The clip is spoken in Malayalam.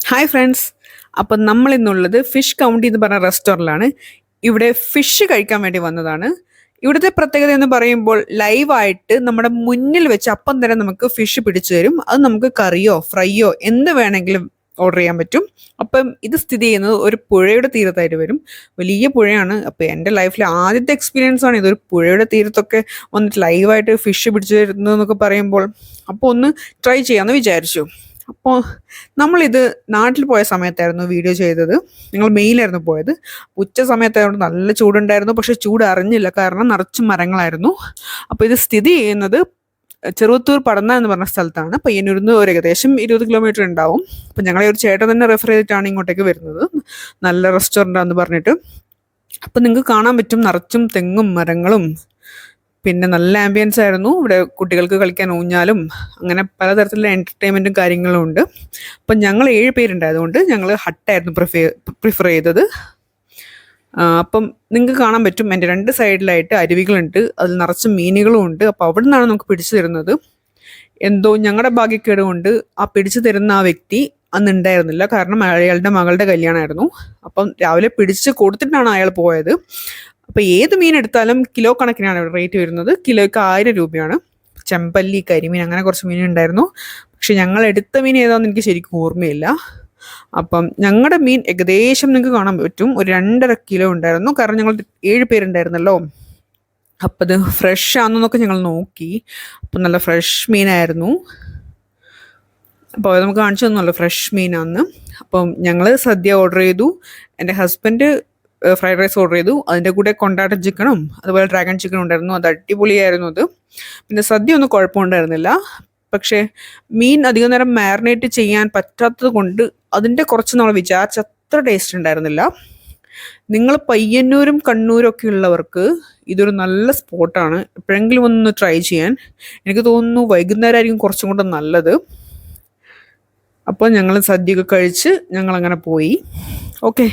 Hi friends. അപ്പം നമ്മളിന്നുള്ളത് ഫിഷ് കൗണ്ടി എന്ന് പറഞ്ഞ റെസ്റ്റോറൻറ്റിലാണ്. ഇവിടെ ഫിഷ് കഴിക്കാൻ വേണ്ടി വന്നതാണ്. ഇവിടുത്തെ പ്രത്യേകത എന്ന് പറയുമ്പോൾ ലൈവായിട്ട് നമ്മുടെ മുന്നിൽ വെച്ച് അപ്പം തന്നെ നമുക്ക് ഫിഷ് പിടിച്ചു തരും. അത് നമുക്ക് കറിയോ ഫ്രൈയോ എന്ത് വേണമെങ്കിലും ഓർഡർ ചെയ്യാൻ പറ്റും. അപ്പം ഇത് സ്ഥിതി ചെയ്യുന്നത് ഒരു പുഴയുടെ തീരത്തായിട്ട് വരും. വലിയ പുഴയാണ്. അപ്പോൾ എൻ്റെ ലൈഫിലെ ആദ്യത്തെ എക്സ്പീരിയൻസ് ആണ് ഇതൊരു പുഴയുടെ തീരത്തൊക്കെ വന്നിട്ട് ലൈവായിട്ട് ഫിഷ് പിടിച്ചു തരുന്നതെന്നൊക്കെ പറയുമ്പോൾ. അപ്പോൾ ഒന്ന് ട്രൈ ചെയ്യാമെന്ന് വിചാരിച്ചു. അപ്പോൾ നമ്മളിത് നാട്ടിൽ പോയ സമയത്തായിരുന്നു വീഡിയോ ചെയ്തത്. ഞങ്ങൾ മെയിലായിരുന്നു പോയത്. ഉച്ച സമയത്തായതുകൊണ്ട് നല്ല ചൂടുണ്ടായിരുന്നു. പക്ഷേ ചൂട് അറിഞ്ഞില്ല, കാരണം നിറച്ചും മരങ്ങളായിരുന്നു. അപ്പോൾ ഇത് സ്ഥിതി ചെയ്യുന്നത് ചെറുവത്തൂർ പടന്ന എന്ന് പറഞ്ഞ സ്ഥലത്താണ്. പയ്യന്നൂരിൽ നിന്ന് ഒരു ഏകദേശം 20 കിലോമീറ്റർ ഉണ്ടാവും. അപ്പം ഞങ്ങളെ ഒരു ചേട്ടൻ തന്നെ റെഫർ ചെയ്തിട്ടാണ് ഇങ്ങോട്ടേക്ക് വരുന്നത്, നല്ല റെസ്റ്റോറൻ്റാന്ന് പറഞ്ഞിട്ട്. അപ്പം നിങ്ങൾക്ക് കാണാൻ പറ്റും നിറച്ചും തെങ്ങും മരങ്ങളും. പിന്നെ നല്ല ആംബിയൻസ് ആയിരുന്നു. ഇവിടെ കുട്ടികൾക്ക് കളിക്കാൻ ഊഞ്ഞാലും അങ്ങനെ പലതരത്തിലുള്ള എൻ്റർടൈൻമെൻറ്റും കാര്യങ്ങളും ഉണ്ട്. അപ്പം ഞങ്ങൾ 7 പേരുണ്ടായതുകൊണ്ട് ഞങ്ങൾ ഹട്ടായിരുന്നു പ്രിഫർ ചെയ്തത്. അപ്പം നിങ്ങൾക്ക് കാണാൻ പറ്റും എൻ്റെ 2 സൈഡിലായിട്ട് അരുവികളുണ്ട്. അതിൽ നിറച്ച് മീനുകളും ഉണ്ട്. അപ്പോൾ അവിടെ നിന്നാണ് നമുക്ക് പിടിച്ചു തരുന്നത്. എന്തോ ഞങ്ങളുടെ ഭാഗ്യക്കേട് കൊണ്ട് ആ പിടിച്ചു തരുന്ന ആ വ്യക്തി അന്ന് ഉണ്ടായിരുന്നില്ല, കാരണം അയാളുടെ മകളുടെ കല്യാണമായിരുന്നു. അപ്പം രാവിലെ പിടിച്ച് കൊടുത്തിട്ടാണ് അയാൾ പോയത്. അപ്പോൾ ഏത് മീൻ എടുത്താലും കിലോ കണക്കിനാണ് ഇവിടെ റേറ്റ് വരുന്നത്. കിലോയ്ക്ക് 1000 രൂപയാണ്. ചെമ്പല്ലി, കരിമീൻ, അങ്ങനെ കുറച്ച് മീൻ ഉണ്ടായിരുന്നു. പക്ഷെ ഞങ്ങൾ എടുത്ത മീൻ ഏതാണെന്ന് എനിക്ക് ശരിക്കും ഓർമ്മയില്ല. അപ്പം ഞങ്ങളുടെ മീൻ ഏകദേശം നിങ്ങൾക്ക് കാണാൻ പറ്റും ഒരു 2.5 കിലോ ഉണ്ടായിരുന്നു, കാരണം ഞങ്ങൾ 7 പേരുണ്ടായിരുന്നല്ലോ. അപ്പം അത് ഫ്രഷ് ആണെന്നൊക്കെ ഞങ്ങൾ നോക്കി. അപ്പം നല്ല ഫ്രഷ് മീനായിരുന്നു. അപ്പോൾ അത് നമുക്ക് കാണിച്ചു തന്നല്ലോ ഫ്രഷ് മീനാന്ന്. അപ്പം ഞങ്ങൾ സദ്യ ഓർഡർ ചെയ്തു. എൻ്റെ ഹസ്ബൻഡ് ഫ്രൈഡ് റൈസ് ഓർഡർ ചെയ്തു. അതിൻ്റെ കൂടെ കൊണ്ടാട്ട ചിക്കനും അതുപോലെ ഡ്രാഗൺ ചിക്കനും ഉണ്ടായിരുന്നു. അത് അടിപൊളിയായിരുന്നു. അത് പിന്നെ സദ്യ ഒന്നും കുഴപ്പമുണ്ടായിരുന്നില്ല. പക്ഷേ മീൻ അധികം നേരം മാരിനേറ്റ് ചെയ്യാൻ പറ്റാത്തത് കൊണ്ട് അതിൻ്റെ കുറച്ച് നമ്മൾ വിചാരിച്ച അത്ര ടേസ്റ്റ് ഉണ്ടായിരുന്നില്ല. നിങ്ങൾ പയ്യന്നൂരും കണ്ണൂരും ഒക്കെ ഉള്ളവർക്ക് ഇതൊരു നല്ല സ്പോട്ടാണ്. എപ്പോഴെങ്കിലും ഒന്ന് ട്രൈ ചെയ്യാൻ. എനിക്ക് തോന്നുന്നു വൈകുന്നേരമായിരിക്കും കുറച്ചും കൂടെ നല്ലത്. അപ്പോൾ ഞങ്ങൾ സദ്യയൊക്കെ കഴിച്ച് ഞങ്ങളങ്ങനെ പോയി. ഓക്കെ.